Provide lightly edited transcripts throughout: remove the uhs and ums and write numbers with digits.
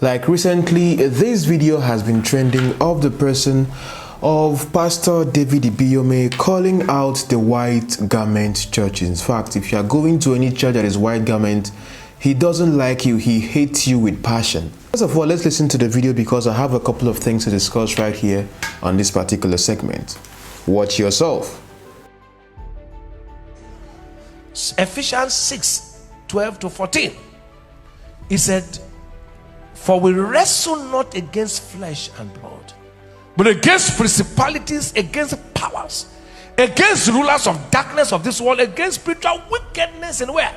Like recently, this video has been trending of the person of Pastor David Ibiyeomie calling out the white garment church. In fact, if you are going to any church that is white garment, he doesn't like you, he hates you with passion. First of all, let's listen to the video because I have a couple of things to discuss right here on this particular segment. Watch yourself. Ephesians 6:12-14. He said, "For we wrestle not against flesh and blood, but against principalities, against powers, against rulers of darkness of this world, against spiritual wickedness in where?"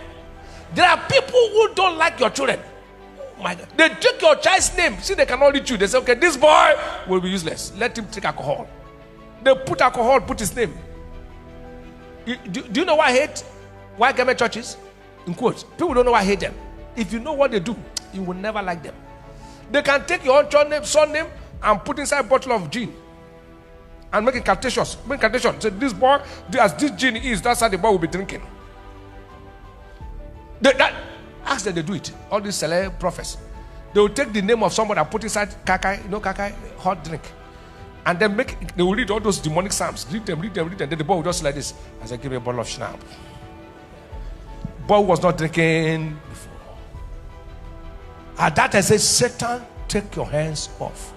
There are people who don't like your children. Oh my God. They take your child's name. See, they cannot reach you. They say, okay, this boy will be useless. Let him take alcohol. They put alcohol, put his name. Do you know why I hate white garment churches? In quotes. People don't know why I hate them. If you know what they do, you will never like them. They can take your own child name, son name, and put inside a bottle of gin and make it captious. Make captation. Say, this boy, as this gin is, that's how the boy will be drinking. Ask them to do it. All these celeb prophets, they will take the name of somebody and put inside kakai, kakai, hot drink, and then they will read all those demonic psalms. Read them. Then the boy will just like this. I said, give me a bottle of schnapps. Boy was not drinking before. At that I said, Satan, take your hands off.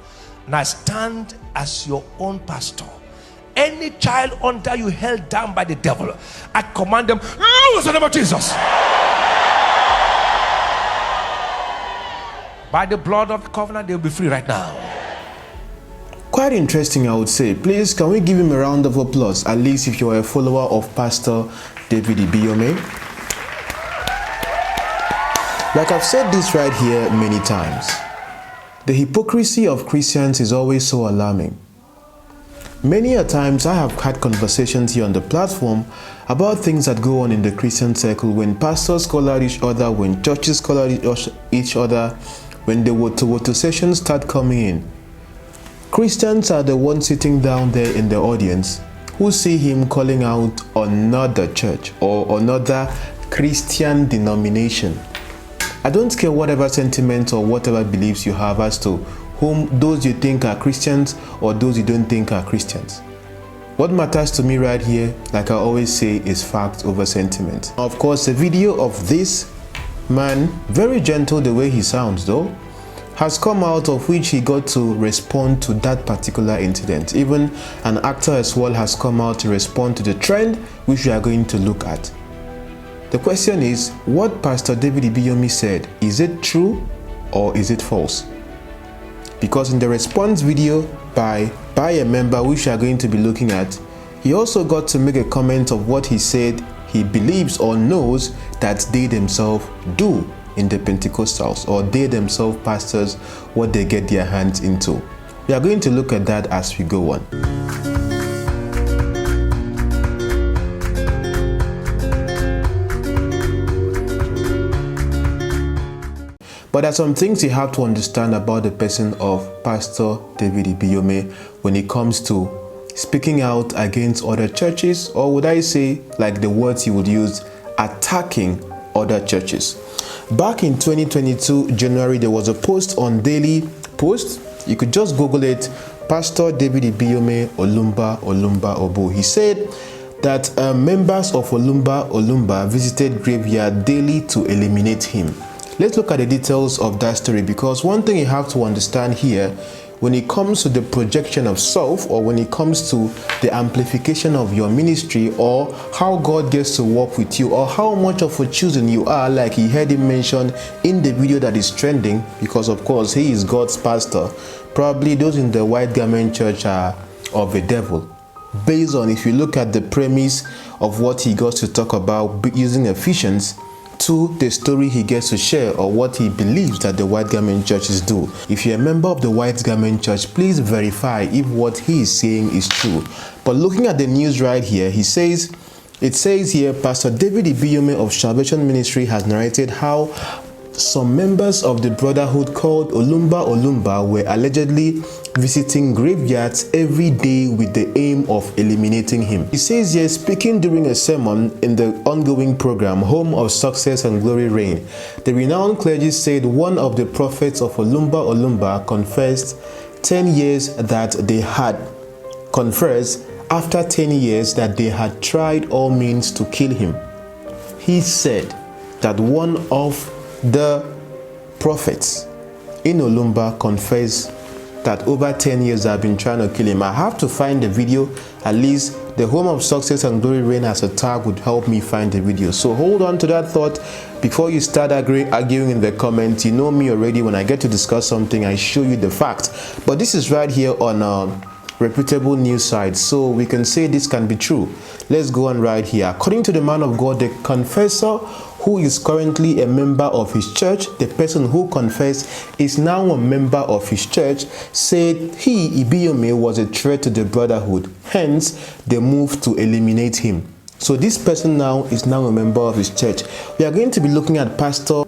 Now stand as your own pastor. Any child under you held down by the devil, I command them, loose in the name of Jesus. By the blood of the covenant, they'll be free right now. Quite interesting, I would say. Please, can we give him a round of applause, at least if you're a follower of Pastor David Ibiyeomie? Like I've said this right here many times, the hypocrisy of Christians is always so alarming. Many a times I have had conversations here on the platform about things that go on in the Christian circle when pastors call out each other, when churches call out each other, when the water sessions start coming in. Christians are the ones sitting down there in the audience who see him calling out another church or another Christian denomination. I don't care whatever sentiments or whatever beliefs you have as to whom those you think are Christians or those you don't think are Christians. What matters to me right here, like I always say, is fact over sentiment. Of course, the video of this man, very gentle the way he sounds though, has come out of which he got to respond to that particular incident. Even an actor as well has come out to respond to the trend which we are going to look at. The question is, what Pastor David Ibiyeomie said, is it true or is it false? Because in the response video by a member which we are going to be looking at, he also got to make a comment of what he said he believes or knows that they themselves do in the Pentecostals, or they themselves pastors, what they get their hands into. We are going to look at that as we go on. But there are some things you have to understand about the person of Pastor David Ibiyeomie when it comes to speaking out against other churches, or would I say, like the words he would use, attacking other churches. Back in 2022 January, there was a post on Daily Post. You could just Google it, Pastor David Ibiyeomie Olumba Obo. He said that members of Olumba visited graveyard daily to eliminate him. Let's look at the details of that story, because one thing you have to understand here, when it comes to the projection of self, or when it comes to the amplification of your ministry, or how God gets to work with you, or how much of a chosen you are, like he heard him mention in the video that is trending, because of course he is God's pastor. Probably those in the white garment church are of the devil. Based on, if you look at the premise of what he got to talk about using Ephesians, to the story he gets to share, or what he believes that the white garment churches do. If you're a member of the white garment church, please verify if what he is saying is true. But looking at the news right here, it says here, Pastor David Ibiyeomie of Salvation Ministry has narrated how some members of the brotherhood called Olumba were allegedly visiting graveyards every day with the aim of eliminating him. He says here, speaking during a sermon in the ongoing program, Home of Success and Glory Reign, the renowned clergy said one of the prophets of 𝚤𝚤𝚤𝚤 confessed 10 years that they had after 10 years that they had tried all means to kill him. He said that one of the prophets in Olumba confessed that over 10 years I've been trying to kill him. I have to find the video. At least the Home of Success and Glory Reign as a tag would help me find the video. So hold on to that thought before you start arguing in the comments. You know me already. When I get to discuss something, I show you the fact. But this is right here on reputable news sites, so we can say this can be true. Let's go on right here. According to the man of God, the confessor who is currently a member of his church, the person who confessed is now a member of his church, said he, Ibiyeomie, was a threat to the brotherhood. Hence, they moved to eliminate him. So this person now is now a member of his church. We are going to be looking at Pastor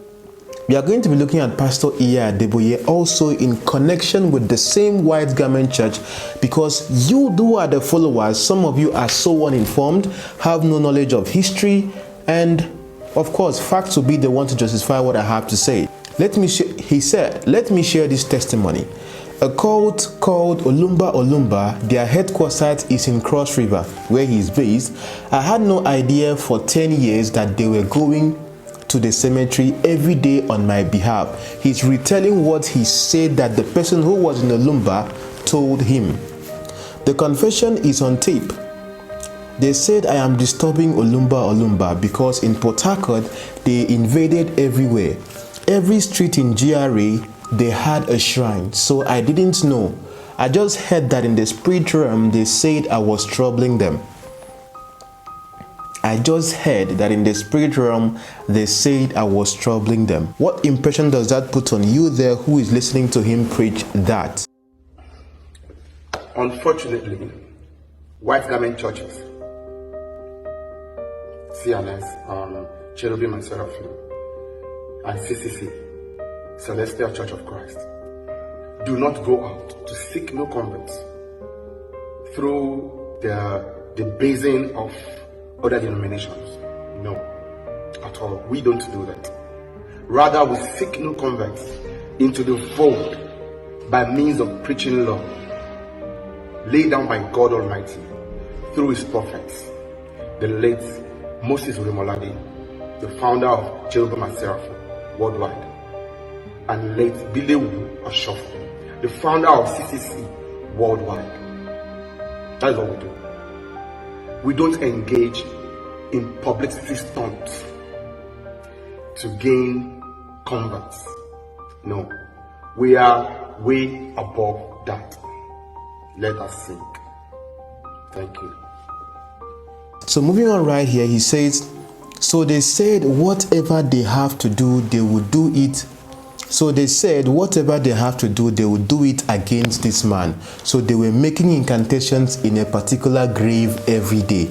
𝐲𝐨𝐻𝐻𝐵 also in connection with the same white garment church, because you who are the followers, some of you are so uninformed, have no knowledge of history, and of course facts will be the one to justify what I have to say. He said, let me share this testimony. A cult called 𝚤𝚤𝚤𝚤, their headquarters is in Cross River, where he is based. I had no idea for 10 years that they were going to the cemetery every day on my behalf. He's retelling what he said that the person who was in Olumba told him. The confession is on tape. They said I am disturbing 𝚤𝚤𝚤𝚤 because in Port Harcourt they invaded everywhere. Every street in GRA they had a shrine, so I didn't know. I just heard that in the spirit realm they said I was troubling them. I just heard that in the spirit realm they said I was troubling them. What impression does that put on you there who is listening to him preach that? Unfortunately, white garment churches, CNS, 𝐻𝐵 and Seraphim, and CCC, Celestial Church of Christ, do not go out to seek new converts through the basing of other denominations. No, at all. We don't do that. Rather, we seek new converts into the fold by means of preaching love laid down by God Almighty through his prophets, the late Moses Olumolade, the founder of 𝐻𝐵 and Seraphim worldwide, and late Bilewu Ashofo, the founder of CCC worldwide. That is what we do. We don't engage in publicity stunts to gain converts. No, we are way above that. Let us think. Thank you. So moving on right here, he says, so they said whatever they have to do, they would do it. So they said whatever they have to do, they would do it against this man. So they were making incantations in a particular grave every day.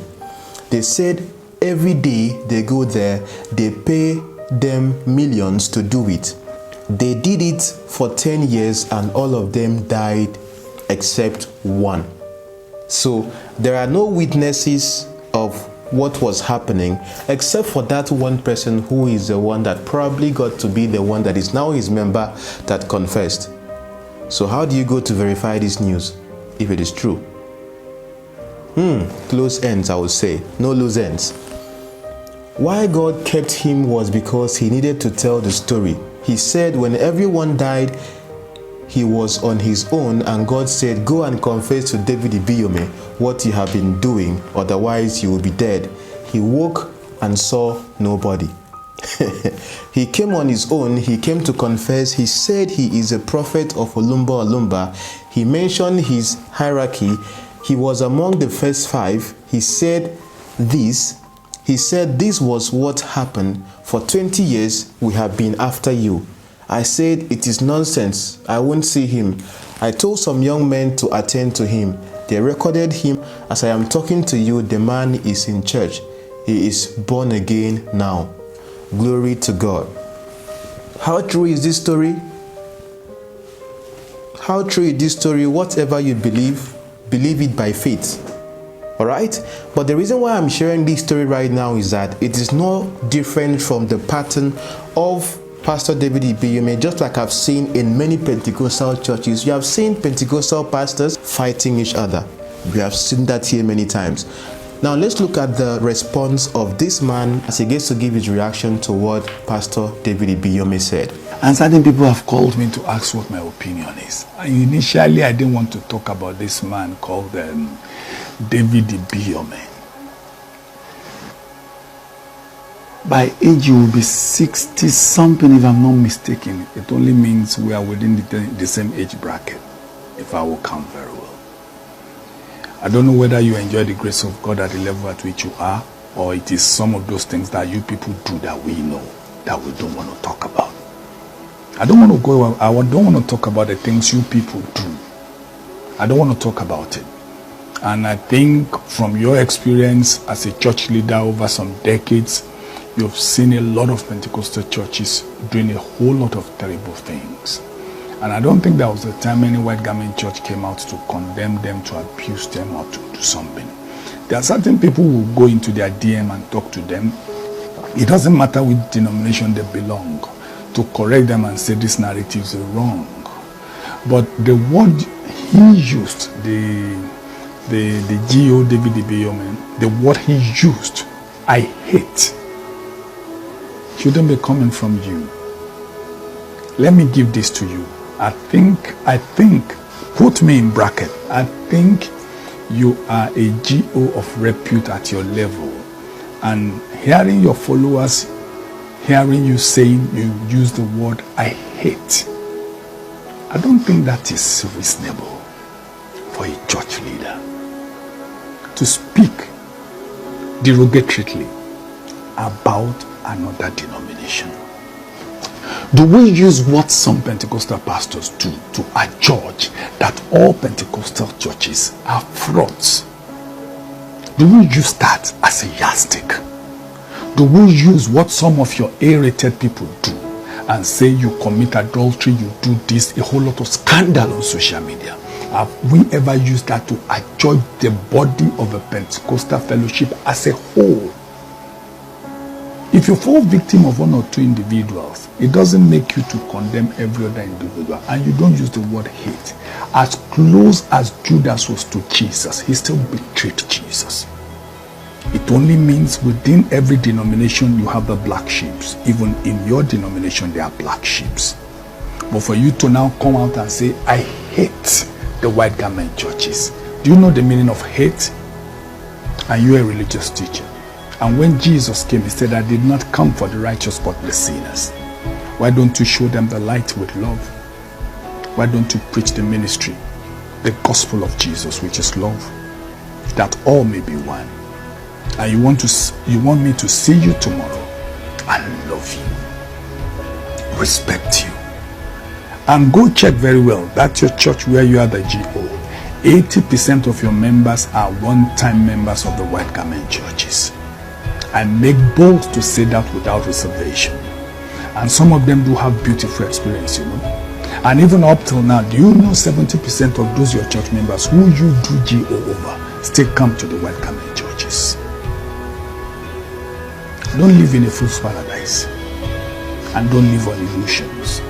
They said every day they go there, they pay them millions to do it. They did it for 10 years and all of them died except one. So there are no witnesses of what was happening except for that one person who is the one that probably got to be the one that is now his member that confessed. So how do you go to verify this news if it is true? Close ends, I would say. No loose ends. Why God kept him was because he needed to tell the story. He said when everyone died, he was on his own, and God said, go and confess to David Ibiyeomie what you have been doing, otherwise you will be dead. He woke and saw nobody. He came on his own. He came to confess. He said he is a prophet of 𝚤𝚤𝚤𝚤. He mentioned his hierarchy. He was among the first 5. He said this was what happened. For 20 years we have been after you. I said it is nonsense. I won't see him. I told some young men to attend to him. They recorded him. As I am talking to you, the man is in church. He is born again now. Glory to God. How true is this story? how true is this story? Whatever you believe it by faith. Alright? But the reason why I'm sharing this story right now is that it is no different from the pattern of Pastor David Ibiyeomie, just like I've seen in many Pentecostal churches. You have seen Pentecostal pastors fighting each other. We have seen that here many times. Now let's look at the response of this man as he gets to give his reaction to what Pastor David Ibiyeomie said. And certain people have called me to ask what my opinion is. Initially, I didn't want to talk about this man called David Ibiyeomie. By age, you will be 60 something if I'm not mistaken. It only means we are within the same age bracket, if I will count very well. I don't know whether you enjoy the grace of God at the level at which you are, or it is some of those things that you people do that we know, that we don't want to talk about. I don't want to talk about the things you people do. I don't want to talk about it. And I think from your experience as a church leader over some decades, you've seen a lot of Pentecostal churches doing a whole lot of terrible things. And I don't think there was a time any white garment church came out to condemn them, to abuse them, or to do something. There are certain people who will go into their DM and talk to them. It doesn't matter which denomination they belong, to correct them and say these narratives are wrong. But the word he used, the G.O. David Ibiyeomie, the word he used, I hate, shouldn't be coming from you. Let me give this to you. I think, put me in bracket, I think you are a G.O. of repute at your level. And hearing your followers, hearing you saying you use the word I hate, I don't think that is reasonable for a church leader to speak derogatorily about another denomination. Do we use what some Pentecostal pastors do to adjudge that all Pentecostal churches are frauds? Do we use that as a yardstick? Do we use what some of your A-rated people do and say you commit adultery, you do this, a whole lot of scandal on social media? Have we ever used that to adjudge the body of a Pentecostal fellowship as a whole? If you fall victim of one or two individuals, it doesn't make you to condemn every other individual, and you don't use the word hate. As close as Judas was to Jesus, he still betrayed Jesus. It only means within every denomination you have the black sheep. Even in your denomination there are black sheep. But for you to now come out and say, I hate the white garment churches. Do you know the meaning of hate? Are you a religious teacher? And when Jesus came, he said, I did not come for the righteous but the sinners. Why don't you show them the light with love? Why don't you preach the ministry, the gospel of Jesus, which is love, that all may be one? And you want me to see you tomorrow and love you, respect you. And go check very well, that's your church where you are the GO. 80% of your members are one-time members of the white garment churches. I make bold to say that without reservation. And some of them do have beautiful experience, you know. And even up till now, do you know 70% of those your church members who you do GO over still come to the white garment churches? Don't live in a fool's paradise. And don't live on illusions.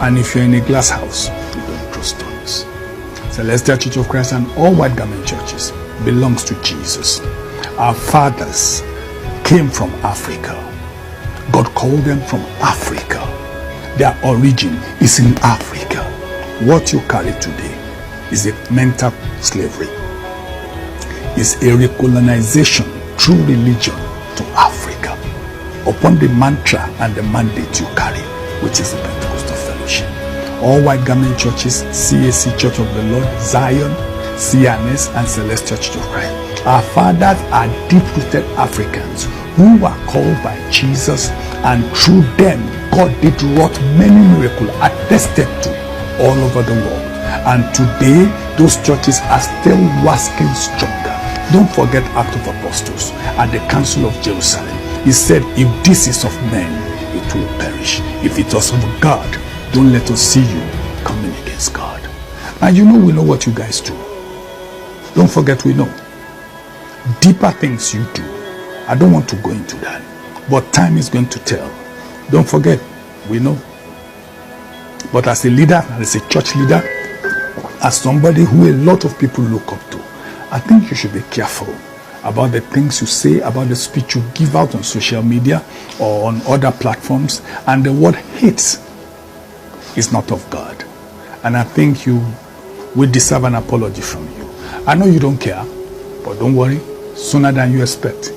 And if you're in a glass house, you don't throw stones. Celestial Church of Christ and all white garment churches belongs to Jesus. Our fathers came from Africa. God called them from Africa. Their origin is in Africa. What you carry today is a mental slavery. It's a recolonization through religion to Africa upon the mantra and the mandate you carry, which is the Pentecostal fellowship. All white garment churches, CAC Church of the Lord, Zion, CNS, and Celestial Church of Christ. Our fathers are deep-rooted Africans who were called by Jesus, and through them God did wrought many miracles attested to all over the world. And today those churches are still waxing stronger. Don't forget Acts of Apostles at the Council of Jerusalem. He said, if this is of men, it will perish. If it was of God, don't let us see you coming against God. And we know what you guys do. Don't forget, we know. Deeper things you do. I don't want to go into that. But time is going to tell. Don't forget, we know. But as a leader, as a church leader, as somebody who a lot of people look up to, I think you should be careful about the things you say, about the speech you give out on social media or on other platforms. And the word hate is not of God. And I think you will deserve an apology from you. I know you don't care, but don't worry, sooner than you expect.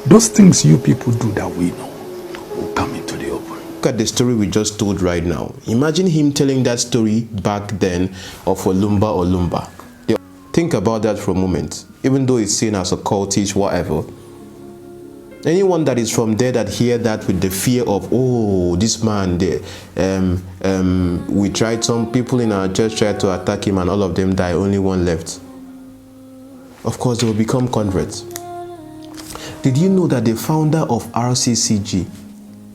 Those things you people do that we know will come into the open. Look at the story we just told right now. Imagine him telling that story back then of 𝚰𝚘𝚘𝚘𝚘. Think about that for a moment. Even though it's seen as a cultish, whatever. Anyone that is from there that hear that with the fear of, oh, this man, we tried, some people in our church tried to attack him and all of them died, only one left. Of course, they will become converts. Did you know that the founder of RCCG,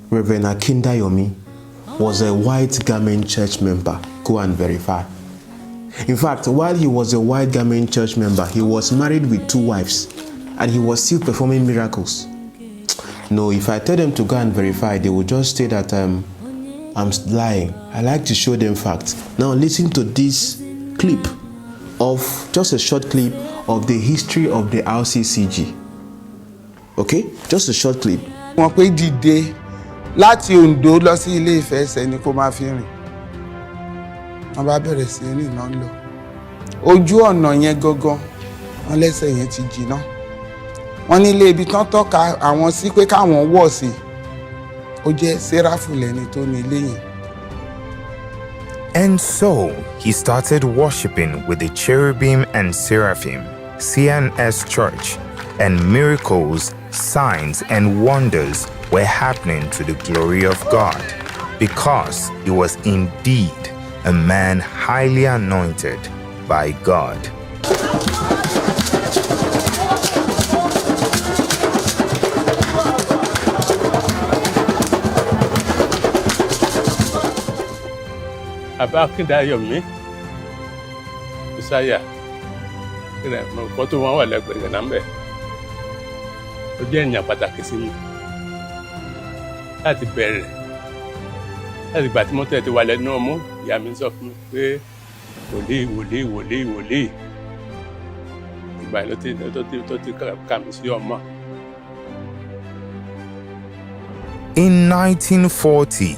Reverend Akinyemi, was a white garment church member? Go and verify. In fact, while he was a white garment church member, he was married with 2 wives and he was still performing miracles. No, if I tell them to go and verify, they will just say that I'm lying. I like to show them facts. Now listen to this clip of, just a short clip of the history of the RCCG. Okay? Just a short clip. Wọ́n pé dìde láti Ondo lọ sí Ilé-Ifẹ̀ ẹsẹ̀ ni kó máa fi rìn. Wọ́n bá bẹ̀rẹ̀ sí rìn náà lọ. Ojú ọ̀nà yẹn gangan, wọ́n lẹ́sẹ̀ yẹn ti jìnnà. Wọ́n ní ilé ibi tán tọ́ka àwọn sí pé káwọn wọ̀ sí. Ó jẹ́ Séráfù lẹ́ni tó ní ilé yẹn. And so he started worshiping with the cherubim and seraphim, CNS Church, and miracles, signs, and wonders were happening to the glory of God, because he was indeed a man highly anointed by God. Bàbá Ibiyeomie, Messiah, nǹkan tó wọ́n wà lẹ́gbẹ̀ẹ́ náà ń bẹ̀. Ó jẹ́ ènìyàn pàtàkì sí mi. Láti bẹ̀rẹ̀, láti ìgbà tí mo tẹ̀ ti wà lẹ́nu ọmú, ìyá mi sọ fún mi pé wòlíì. Ìgbà ló ti kà mí sí ọmọ. In 1940,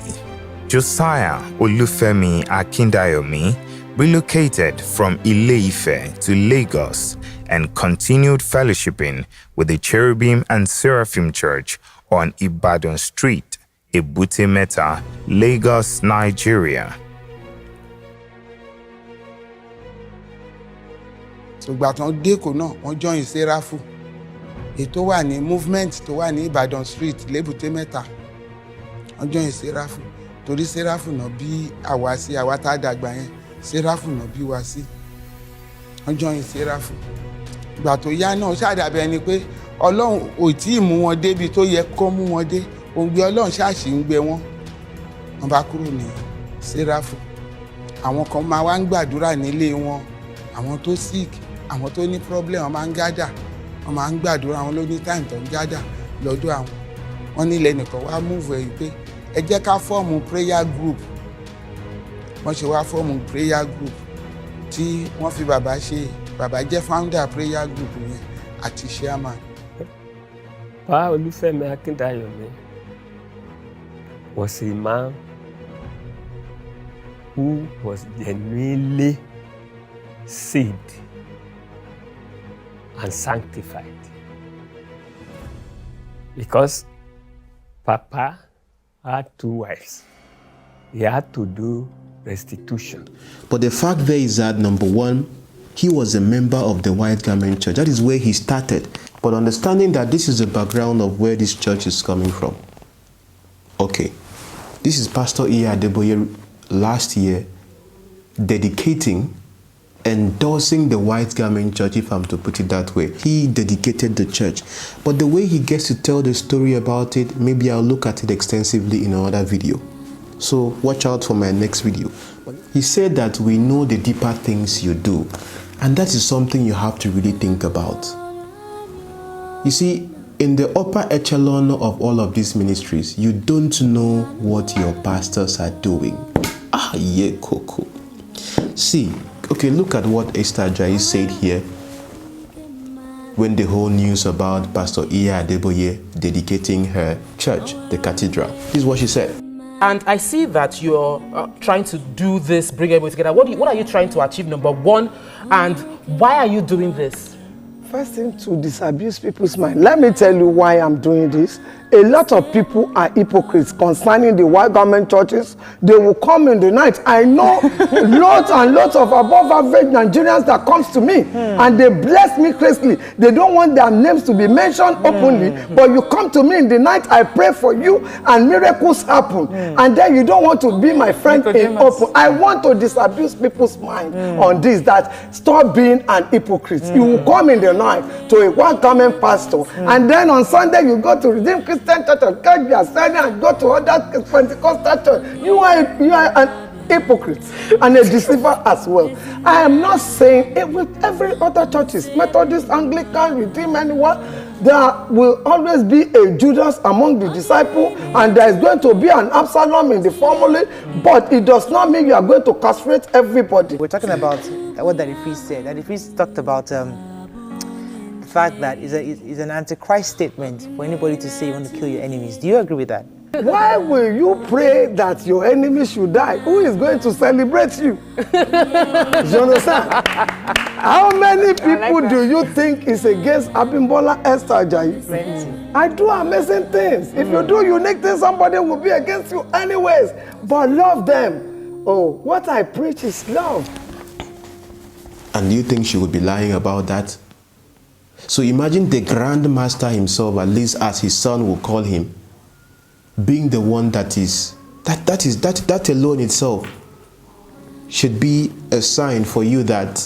𝙬𝙖𝙧𝙗 Akinyemi relocated from Ilé-Ifẹ̀ to Lagos and continued fellowshipping with the Cherubim and Seraphim Church on Ibadan Street, 𝐻𝐵𝚘𝚘𝚘𝚘, Lagos, Nigeria. Ṣùgbọ́n àtàn dẹ́kọ̀ náà wọ́n join Séráfù. Ètò wà ní movement tó wà ní Ibadan Street 𝐻𝐵𝚘𝚘𝚘𝚘. Wọ́n join Séráfù. Torí Séráfù náà bí àwa sí àwa tá a dàgbà yẹn. Séráfù náà bí wa sí. Wọ́n join Séráfù. Ìgbà tó yá náà ṣàdàbẹ̀ ẹni pé Ọlọ́run ò tí ì mú wọn débi tó yẹ kó mú wọn dé. Òǹgbẹ Ọlọ́run ṣáàṣì ń gbẹ wọn. Wọ́n bá kúrò ní Séráfù. Àwọn kan máa wá ń gbàdúrà nílé wọn. Àwọn tó sick, àwọn tó ní problem, wọ́n máa ń gádà. Wọ́n máa ń gbàdúrà, àwọn ló ní time tó ń gádà lọ́dọ̀ àwọn. Wọ́n ní ilẹ̀ nìkan wá move ẹ̀ pé ẹ jẹ́ ká fọ́ọ̀mù prayer group. Wọ́n ṣe wá fọ́ọ̀mù prayer group tí wọ́n fi bàbá ṣe. Bàbá jẹ́ founder prayer group yẹn àti chairman. Pa Olúfẹ́mi Akinyemi was a man who was genuinely saved and sanctified, because Papa had 2 wives. He had to do restitution. But the fact there is that, number one, he was a member of the White Garment Church. That is where he started. But understanding that this is the background of where this church is coming from. Okay, this is Pastor Ibiyeomie last year dedicating, endorsing the White Garment Church, if I'm to put it that way. He dedicated the church. But the way he gets to tell the story about it, maybe I'll look at it extensively in another video. So watch out for my next video. He said that we know the deeper things you do, and that is something you have to really think about. You see, in the upper echelon of all of these ministries, you don't know what your pastors are doing. See, okay, look at what 𝐻𝐸𝐴𝐧𝐼 said here when the whole news about Pastor 𝐲𝐸𝐻𝐸𝐴𝐳 dedicating her church, the cathedral. This is what she said. And I see that you're trying to do this, bring everybody together. What are you trying to achieve, number one? And why are you doing this? First thing, to disabuse people's mind. Let me tell you why I'm doing this. A lot of people are hypocrites concerning the white garment churches. They will come in the night. I know lots and lots of above average Nigerians that comes to me and they bless me crazily. They don't want their names to be mentioned openly, but you come to me in the night, I pray for you and miracles happen. And then you don't want to be my friend in open. I want to disabuse people's mind on this, that stop being an hypocrite. You will come in the night to a white garment pastor and then on Sunday you go to Redeemed Christian Church of God, you are standing and go to other Pentecostal church. You are an hypocrite and a deceiver as well. I am not saying it with every other churches, Methodist, Anglican, Redeemed, anyone. There will always be a Judas among the disciples, and there is going to be an Absalom in the family, but it does not mean you are going to castrate everybody. We're talking about what 𝙪𝙾𝐻 said. 𝙪𝙾𝐻 talked about fact that is an antichrist statement for anybody to say you want to kill your enemies. Do you agree with that? Why will you pray that your enemy should die? Who is going to celebrate you? You understand? How many people do you think is against Abimbola Esther Ajayi? I do amazing things. If you do unique things, somebody will be against you anyways. But love them. Oh, what I preach is love. And you think she would be lying about that? So imagine the Grand Master himself, at least as his son will call him, being the one that alone itself should be a sign for you that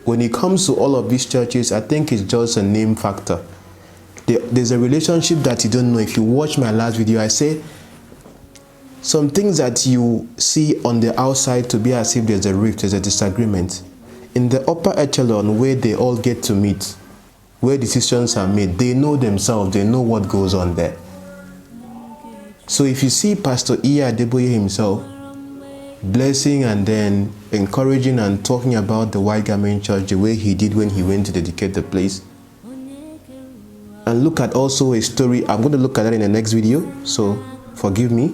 when it comes to all of these churches, I think it's just a name factor. There's a relationship that you don't know. If you watch my last video, I say some things that you see on the outside to be as if there's a rift, there's a disagreement. In the upper echelon where they all get to meet, where decisions are made, they know themselves, they know what goes on there. So if you see Pastor 𝐸𝐴𝐻𝐸𝐴 himself blessing and then encouraging and talking about the white garment church the way he did when he went to dedicate the place, and look at also a story, I'm going to look at that in the next video, so forgive me.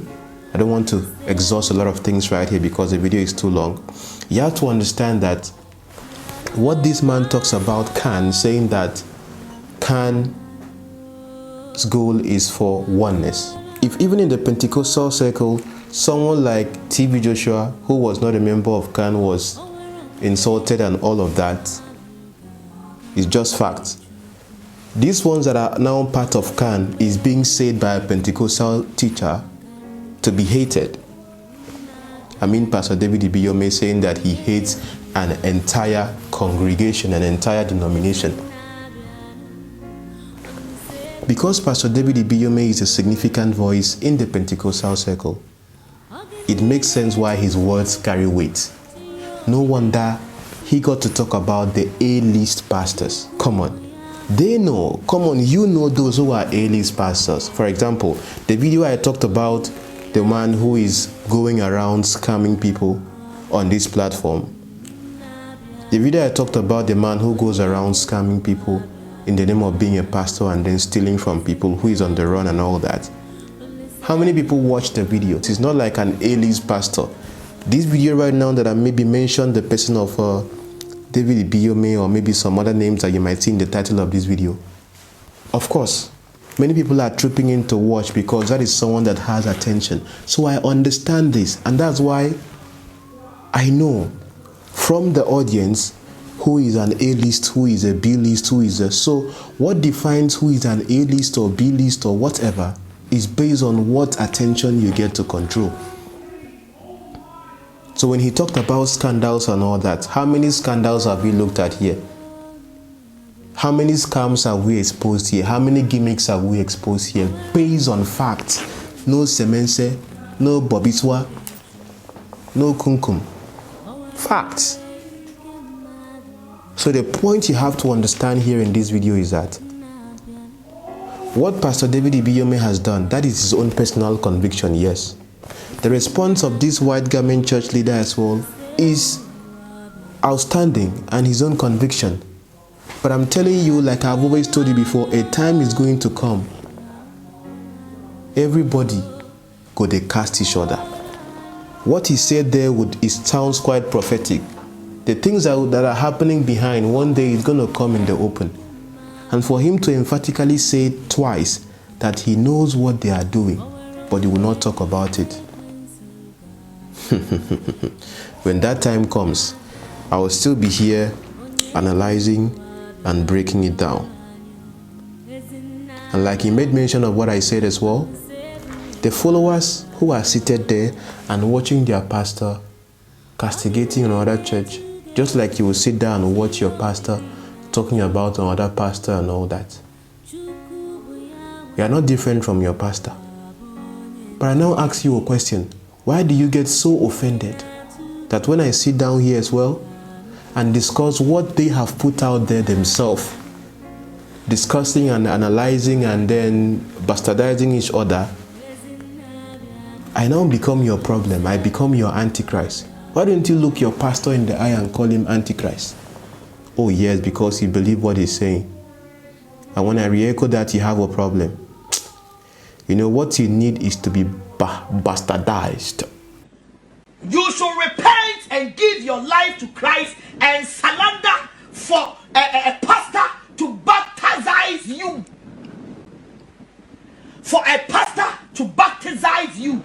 I don't want to exhaust a lot of things right here because the video is too long. You have to understand that what this man talks about 𝐾AN, saying that 𝐾AN's goal is for oneness. If even in the Pentecostal circle, someone like T.B. Joshua, who was not a member of 𝐾AN, was insulted and all of that, is just fact. These ones that are now part of 𝐾AN is being said by a Pentecostal teacher to be hated. I mean, Pastor David Ibiyeomie saying that he hates an entire congregation, an entire denomination. Because Pastor David Ibiyeomie is a significant voice in the Pentecostal circle, it makes sense why his words carry weight. No wonder he got to talk about the A-list pastors. Come on. They know. Come on, you know those who are A-list pastors. For example, the video I talked about, the man who is going around scamming people on this platform. The video I talked about, the man who goes around scamming people in the name of being a pastor and then stealing from people, who is on the run and all that. How many people watch the video? It's not like an A-list pastor. This video right now that I maybe mentioned the person of David Ibiyeomie or maybe some other names that you might see in the title of this video. Of course, many people are trooping in to watch because that is someone that has attention. So I understand this, and that's why I know from the audience who is an A-list, who is a B-list, who is a... So what defines who is an A-list or B-list or whatever is based on what attention you get to control. So when he talked about scandals and all that, how many scandals have we looked at here? How many scams have we exposed here? How many gimmicks have we exposed here? Based on facts. No semense, no bobiswa, no kunkum. Facts. So the point you have to understand here in this video is that what Pastor David Ibiyeomie has done, that is his own personal conviction, yes. The response of this white garment church leader as well is outstanding and his own conviction. But I'm telling you, like I've always told you before, a time is going to come. Everybody go they cast each other. What he said there sounds quite prophetic. The things that are happening behind, one day it's going to come in the open. And for him to emphatically say twice that he knows what they are doing, but he will not talk about it. When that time comes, I will still be here analyzing and breaking it down. And like he made mention of what I said as well, the followers who are seated there and watching their pastor castigating another church, just like you will sit down and watch your pastor talking about another pastor and all that. You are not different from your pastor. But I now ask you a question. Why do you get so offended that when I sit down here as well and discuss what they have put out there themselves, discussing and analyzing and then bastardizing each other, I now become your problem. I become your antichrist. Why don't you look your pastor in the eye and call him antichrist? Oh yes, because you believe what he's saying. And when I re-echo that, you have a problem. You know, what you need is to be bastardized. You should repent and give your life to Christ and surrender for a pastor to baptize you. For a pastor to baptize you.